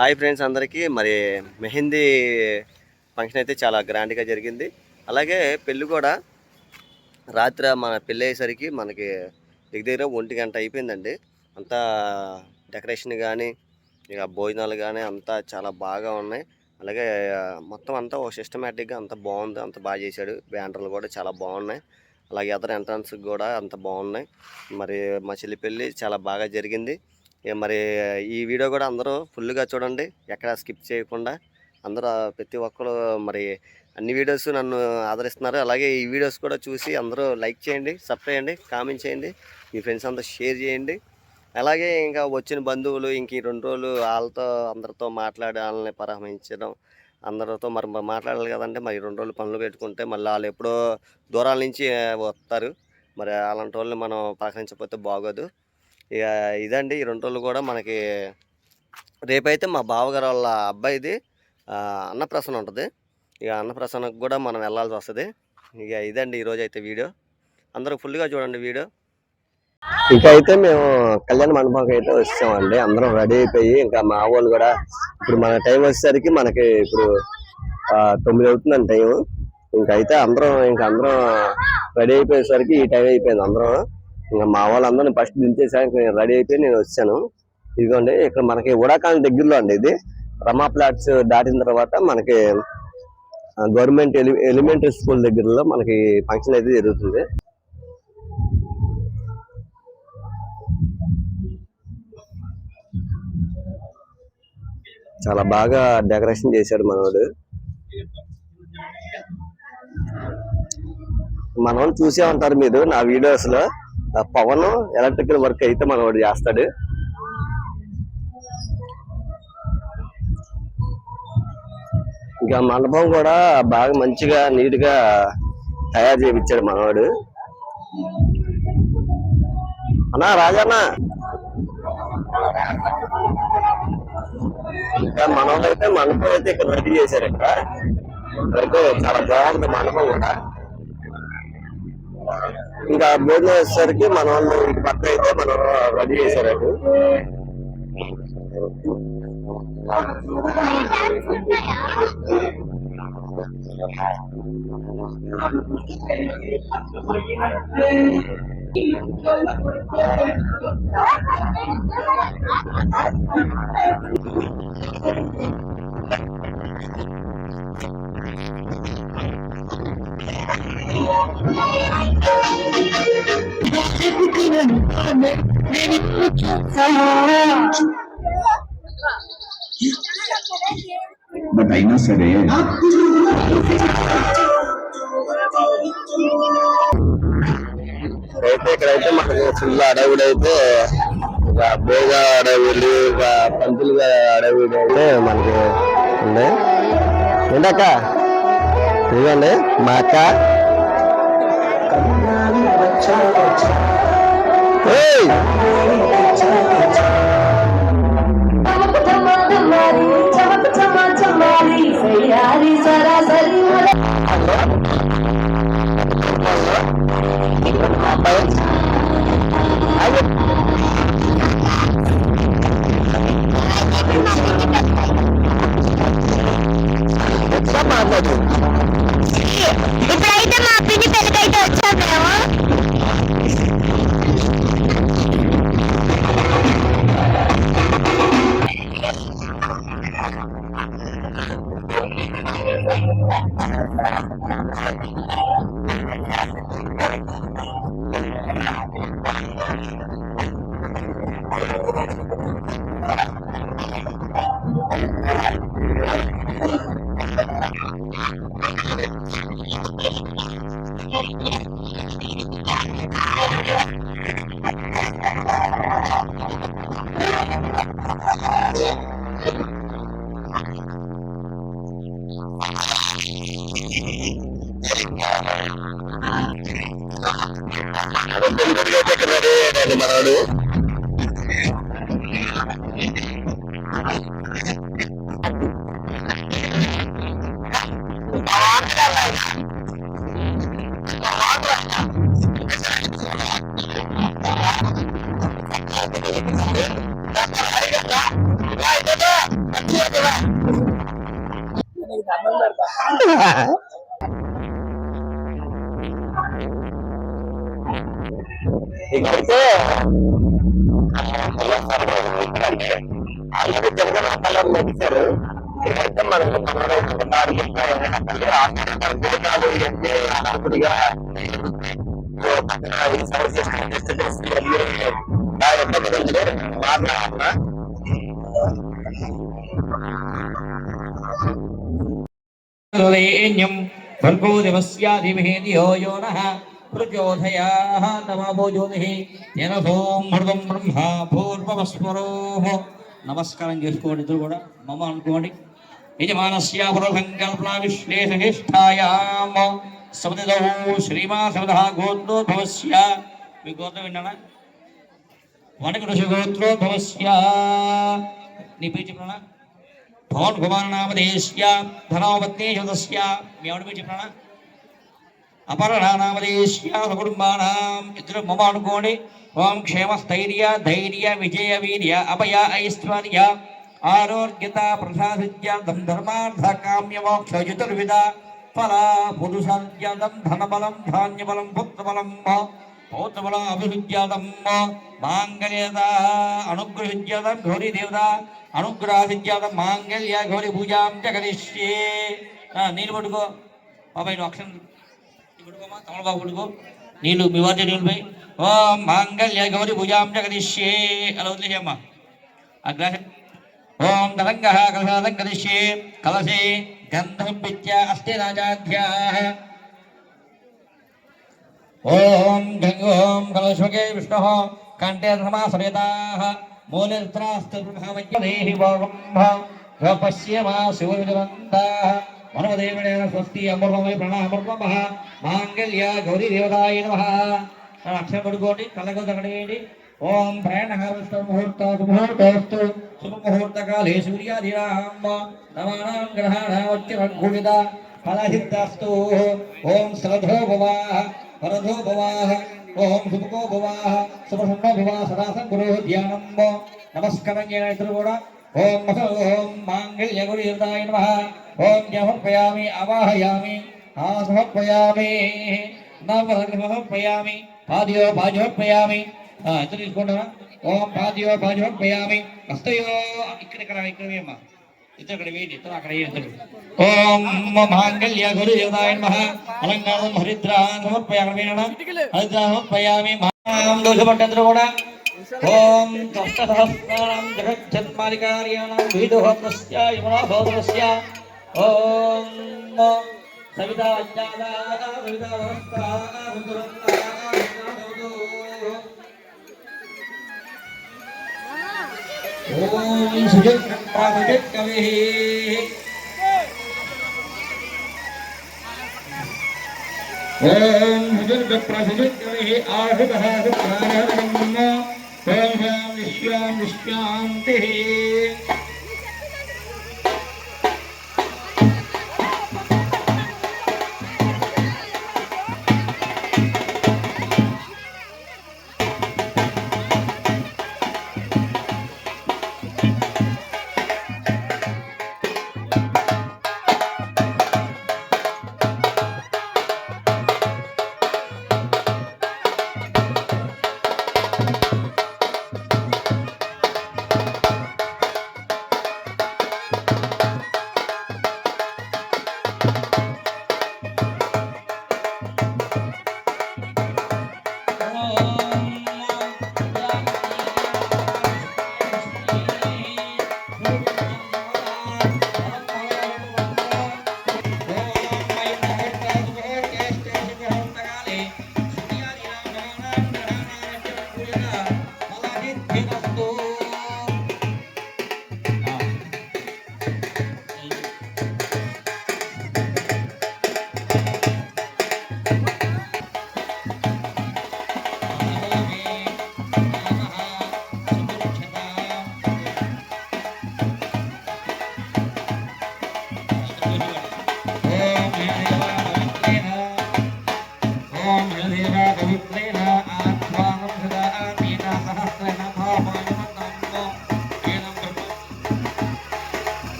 Hi friends అందరికీ. మరి mehndi function అయితే చాలా గ్రాండ్గా జరిగింది. అలాగే పెళ్ళి కూడా రాత్రి మన పెళ్ళి అయ్యేసరికి మనకి దగ్గర 1 గంట అయిపోయిందండి. అంతా డెకరేషన్ కానీ ఇక భోజనాలు కానీ అంతా చాలా బాగా ఉన్నాయి. అలాగే మొత్తం అంతా ఒక సిస్టమేటిక్గా అంత బాగుంది, అంత బాగా చేశాడు. బ్యానర్లు కూడా చాలా బాగున్నాయి. అలాగే అదర్ ఎంట్రన్స్ కూడా అంత బాగున్నాయి. మరి మా చెల్లి పెళ్ళి చాలా బాగా జరిగింది. మరి ఈ వీడియో కూడా అందరూ ఫుల్గా చూడండి, ఎక్కడ స్కిప్ చేయకుండా. అందరూ ప్రతి ఒక్కరు మరి అన్ని వీడియోస్ నన్ను ఆదరిస్తున్నారు. అలాగే ఈ వీడియోస్ కూడా చూసి అందరూ లైక్ చేయండి, సబ్స్క్రైబ్ చేయండి, కామెంట్ చేయండి, మీ ఫ్రెండ్స్ అంతా షేర్ చేయండి. అలాగే ఇంకా వచ్చిన బంధువులు ఇంక ఈ 2 రోజులు వాళ్ళతో అందరితో మాట్లాడి వాళ్ళని పరామర్శించడం, అందరితో మరి మాట్లాడాలి కదంటే. మరి 2 రోజులు పనులు పెట్టుకుంటే మళ్ళీ వాళ్ళు ఎప్పుడో దూరాల నుంచి వస్తారు. మరి అలాంటి వాళ్ళని మనం పలకరించకపోతే బాగోదు. ఇక ఇదండి ఈ 2 రోజులు కూడా మనకి. రేపైతే మా బావగారు వాళ్ళ అబ్బాయిది అన్నప్రాసన ఉంటుంది. ఇక అన్నప్రాసనకు కూడా మనం వెళ్ళాల్సి వస్తుంది. ఇక ఇదండి ఈరోజు అయితే వీడియో. అందరూ ఫుల్గా చూడండి వీడియో. ఇక అయితే మేము కళ్యాణ మండపంకి అయితే వచ్చామండి. అందరం రెడీ అయిపోయి ఇంకా మా వాళ్ళు కూడా ఇప్పుడు మన టైం వచ్చేసరికి మనకి ఇప్పుడు 9 అవుతుందండి టైం. ఇంకైతే అందరం రెడీ అయిపోయేసరికి ఈ టైం అయిపోయింది. అందరం ఇంకా మా వాళ్ళందరినీ ఫస్ట్ దించేసాక రెడీ అయిపోయి నేను వచ్చాను. ఇదిగోండి ఇక్కడ మనకి ఉడాకాలం దగ్గరలో అండి. ఇది రమా ఫ్లాట్స్ దాటిన తర్వాత మనకి గవర్నమెంట్ ఎలిమెంటరీ స్కూల్ దగ్గరలో మనకి ఫంక్షన్ అయితే జరుగుతుంది. చాలా బాగా డెకరేషన్ చేశాడు మనోడు. మనోడు చూసే ఉంటారు మీరు నా వీడియోస్ లో. పవన్ ఎలక్ట్రికల్ వర్క్ అయితే మనోడు చేస్తాడు. ఇంకా మండపం కూడా బాగా మంచిగా నీట్ గా తయారు చేయించాడు మనవాడు. అన్నా రాజన్న, ఇంకా మనోళ్ళైతే మండపం అయితే ఇక్కడ రెడీ చేశారు. ఇక్కడ అయితే చాలా బాగుంది మండపం కూడా. ఇంకా భోజనం వేసేసరికి మన వాళ్ళు ఇంటి పక్క అయితే మనం రెడీ చేశారు. బట్ అయినా సరే అయితే ఇక్కడైతే మనకి ఫుల్ అడవులు అయితే ఇక బోగ అడవులు, ఇక పంతులుగా అడవులు అయితే మనకి ఉంది. ఏంటక్క ఇదిగోండి మా అక్క. ఇప్పుడైతే మా పిన్ని పెళ్ళికైతే వచ్చాం మేము. మనవాడు ఇక్కడితే ఆల్రెడీ జగన్ కలర్ వచ్చారు. ఇక్కడైతే మనకు మాట్లాడుతున్నా. భర్గో దేవస్యాధిమహే ధియో యో నః ప్రచోదయాత్ తమో జ్యోతిః తేన సోమృతం బ్రహ్మ పూర్వమస్మరోః. నమస్కారం చేసుకోండి, ఇద్దరు కూడా మమ అనుకోండి. యజమానస్య పురసంకల్పన విశ్లేషిష్టాయాం సమదిదౌ శ్రీమా సమదః గోత్రోద్భవస్య. మీ గోత్రం విన్నానా? వనక ఋషి గోత్రోద్భవస్య. నీ పేరు చెప్పినా? పవన్ కుమార్ నామదేశ్య ధనావత్నే యుధస్య. మీ ఆవిడ పేరు చెప్పినా? అపర్ణ నామదేశ్య కుటుంబానాం. ఇద్దరు మమ అనుకోండి. ఓం క్షేమస్థైర్య ధైర్య విజయ వీర్య అభయ ఐశ్వర్య ఆరోగ్యత ప్రసాదిత్యాదం ధర్మార్థ కామ్య మోక్ష చతుర్విధ ఫల పురుషాద్యాదం ధనబలం ధాన్యబలం పుత్రబలం పౌత్రబలం అభివృద్ధ్యాదం మాంగళ్యత అనుగ్రహిద్యాదం గౌరీ దేవత అనుగ్రహిద్యాదం మాంగళ్య గౌరీ పూజాం జగరిష్యే. నీళ్ళు పట్టుకో బాబాయ్, నువ్వు అక్షరం పట్టుకోమా, తమలబాబు పట్టుకో. నీళ్ళు మీ వారి నీళ్ళపై ఓం మాంగళ్య గౌరీ పూజాం జగరిష్యే అలా వదిలేయమ్మా. ఆ గ్లాస్ ఓం తరంగః కలశాలం కరిష్యే. కలశే గంధం పిత్య అస్తే రాజాధ్యాః. ఓం గంగోం కలశకే విష్ణుః కంఠే ధర్మా సమేతాః మూలత్రాస్త బ్రహ్మమజ్ఞదేహి భోగం పశ్యమా శివవిజవంతాః. మనోదేవనేన స్వస్తి అమృతమై ప్రణామర్మః. మాంగళ్య గౌరీ దేవతాయ నమః. అక్షరం పడుకోండి, కళ్ళకు తగడేయండి. ఓం ప్రయాణముహూర్తోస్తు శుభముహూర్తకాలే సూర్యాధిరామ నవానాం గ్రహాణావత్యమద్భువిద ఫలహితస్తు. ఓం శ్రద్ధో భవాః వరదో భవాః. ఓం శుభకో భవాః శుభసన్నో భవాః సదాసం గురు ధ్యానం. నమస్కారం చేయడం ఇద్దరు కూడా. ఓం ఓం మాంగళ్య గురు దేవతాయ నమః. ఓం సమర్పయామి అవాహయామి సమర్పయామి సమర్పయామి పాదయో పాదయోర్పయామి. ఇద్దరు తీసుకుంటారా? ఓం పాదయో పాదయోర్పయామి హస్తయో ఇక్కడ అమ్మా ఇద్దరు ఇక్కడ వేయండి, ఇద్దరు అక్కడ ఇద్దరు. ఓం మాంగళ్య గురు దేవతాయ నమః. అలంకారం హరిద్రాన్ సమర్పయామి హరిద్రాన్ సమర్పయామి. దోషపడ్డందరూ కూడా. ఓం సహస్రాం జగజ్జన్మాదికార్యాణం వీదోహోత్రస్య యమనాభోత్రస్య. ఓం సవితా అజ్ఞానా సవితా వరస్తా ఓం సుజత్కవిః. ఓం సుజత్కవిః ఆహృతః సుప్రాణం. ఓం విశ్వాం విశ్వాంతిః.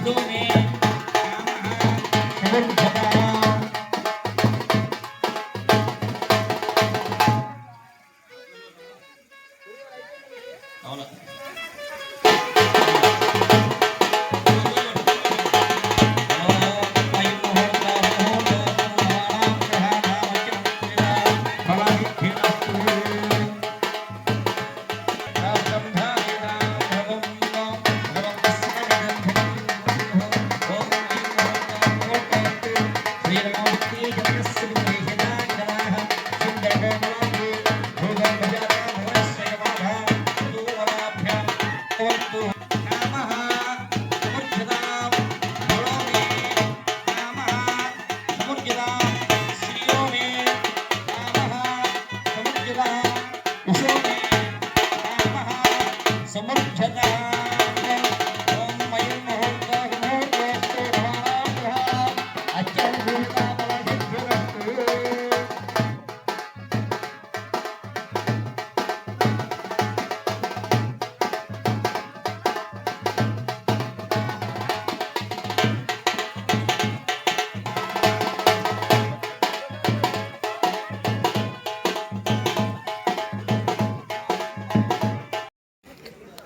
శిరోమే సమర్పయామి. అవును.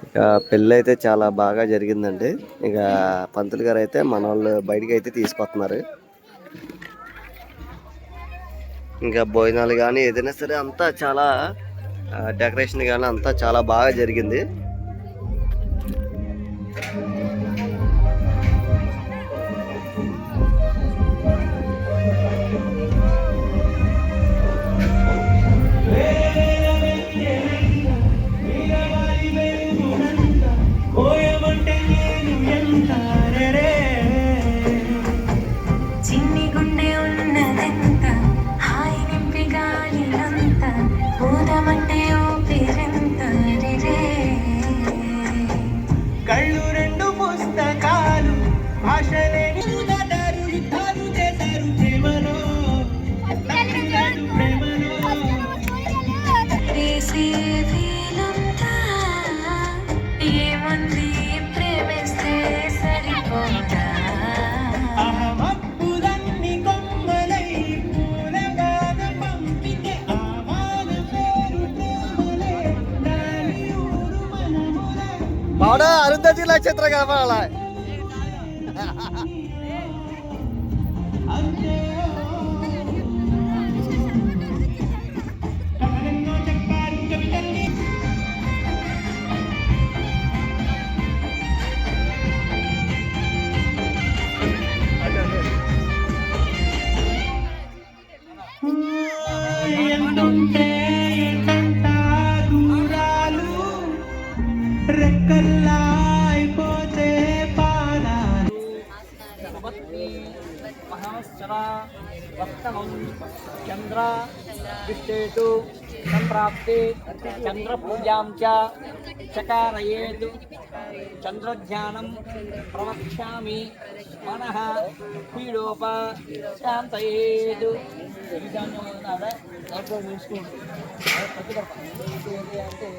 ఇక పెళ్ళి అయితే చాలా బాగా జరిగిందండి. ఇక పంతులు గారు అయితే మన వాళ్ళు బయటికి అయితే తీసుకొస్తున్నారు. ఇంకా భోజనాలు కానీ ఏదైనా సరే అంతా చాలా డెకరేషన్ కానీ అంతా చాలా బాగా జరిగింది. చిన్ని గుండె ఉన్నదెంత హాయి నింపి గాలినంత ఊదమంటే ఊపిరెంత రే. కళ్ళు రెండు పుస్తకాలు భాషలేని దాటారు యుద్ధాలు చేశారు ప్రేమలో ప్రేమలో వేసే వీలంతా ఏముంది ప్రేమిస్తే సరిపోతా. అహమప్పులన్నీ కొమ్మలై పూలగాన పంపితే ఆమాన పేరు ప్రేమలే దాని ఊరు మనములే. మాడ అరుంధతి నక్షత్రం కావాలా? కథలెన్నో చెప్పారు కవితల్ని ఎంతుంటే ఎంతంట దూరాలు రెక్కల్లా అయిపోతే పాదాలు. చంద్ర విష్టేతు సంప్రాప్తే చంద్రపూజాం చ చకారయేతు చంద్రధ్యానం ప్రవక్ష్యామి మనః పీడోప శాంతయేతు. అంటే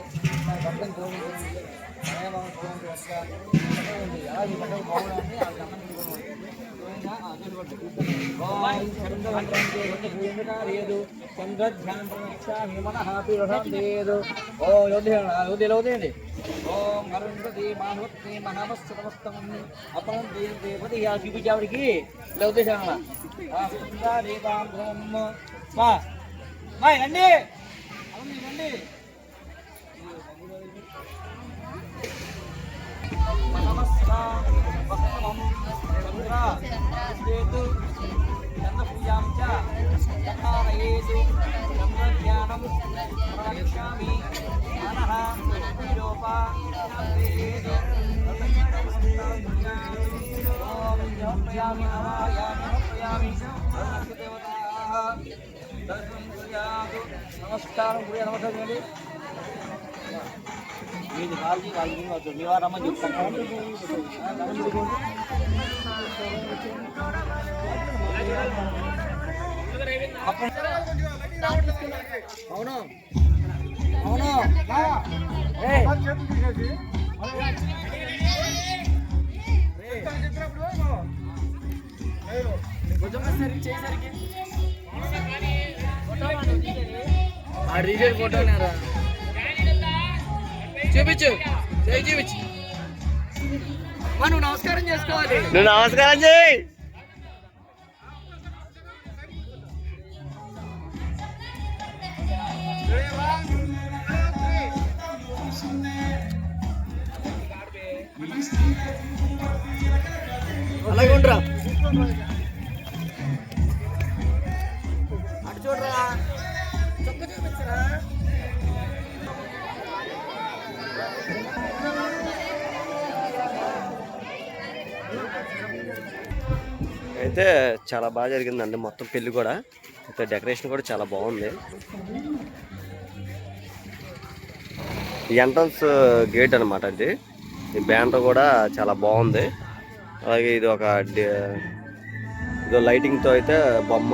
అర్థం కోరుకుంటుంది అలాగే పండుగ బాగుండాలని లేదు చంద్రధ్యానం ప్రవక్ష్యామి మనః పీడోపం లేదు. ఓ లోదేయండి. ఓం అరుంధతి మానవత్ని మహామస్తమస్తం అపరం దేవతి చూపించావిడికి ఇలా ఉద్దేశం రండి రండి. చంద్రపూజాం చ చకారయేతు చంద్రధ్యానం ప్రవక్ష్యామి మనః పీడోప శాంతయేతు. ఓం జపయామి నమాయామి దేవతాః దర్శనం కుర్యాతు. నమస్కారం గురు నమస్కారం చేయండి. మీది కాల్చి వాళ్ళకి నివారమ్మ చెప్తాను. అవును అవును చూపించు చూపించు నువ్వు నమస్కారం చేసుకోవాలి. నువ్వు నమస్కారం చేయి. అలాగే ఉండరా అటు చూడరా చొక్క చూపించరా. అయితే చాలా బాగా జరిగిందండి మొత్తం పెళ్ళి కూడా. అయితే డెకరేషన్ కూడా చాలా బాగుంది. ఈ ఎంట్రన్స్ గేట్ అనమాట ఇది. ఈ బ్యానర్ కూడా చాలా బాగుంది. అలాగే ఇది ఒక ఇదో లైటింగ్తో అయితే బొమ్మ,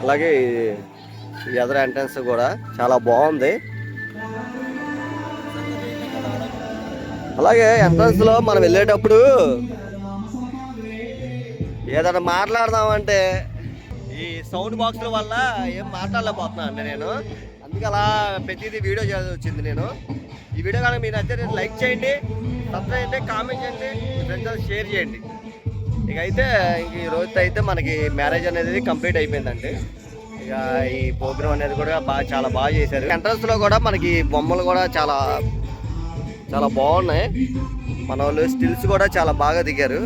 అలాగే ఈ ఎదర్ ఎంట్రన్స్ కూడా చాలా బాగుంది. అలాగే ఎంట్రన్స్లో మనం వెళ్ళేటప్పుడు ఏదైనా మాట్లాడదామంటే ఈ సౌండ్ బాక్స్ల వల్ల ఏం మాట్లాడలేకపోతున్నా అండి నేను. అందుకే అలా ప్రతిదీ వీడియో చేయాల్సి వచ్చింది. నేను ఈ వీడియో కనుక మీరు నచ్చితే లైక్ చేయండి, సబ్స్క్రైబ్ చేయండి, కామెంట్ చేయండి, మీ ఫ్రెండ్స్ షేర్ చేయండి. ఇక అయితే ఇంక ఈ రోజుతో అయితే మనకి మ్యారేజ్ అనేది కంప్లీట్ అయిపోయిందండి. ఇక ఈ ప్రోగ్రామ్ అనేది కూడా చాలా బాగా చేశారు. ఎంట్రన్స్లో కూడా మనకి బొమ్మలు కూడా చాలా చాలా బాగున్నాయి. మన వాళ్ళు స్టిల్స్ కూడా చాలా బాగా దిగారు.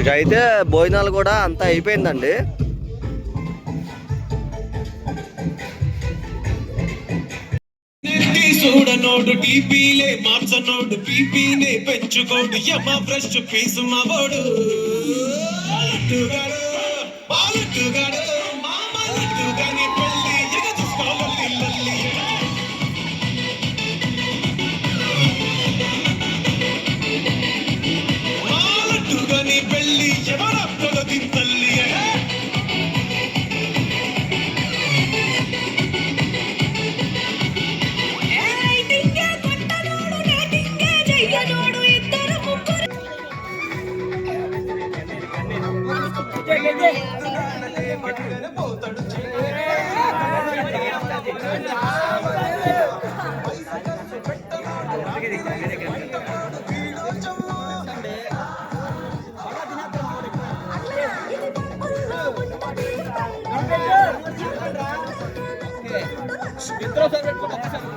ఇక అయితే భోజనాలు కూడా అంతా అయిపోయిందండి. చూడనోడు టీపీలే మార్చనోడు పీపీనే పెంచుకోడు యమ ఫ్రెష్ పీసు మావోడు లడ్డుగాడు బాలట్టుగాడు మామ లడ్డుగాని పెళ్ళి ఎగ చూసుకోవాలి లల్లి మాలట్టుగాని పెళ్ళి ఎవరప్పుడు తింతల్లి ఇద్దరు ఒకసారి పెట్టుకోండి.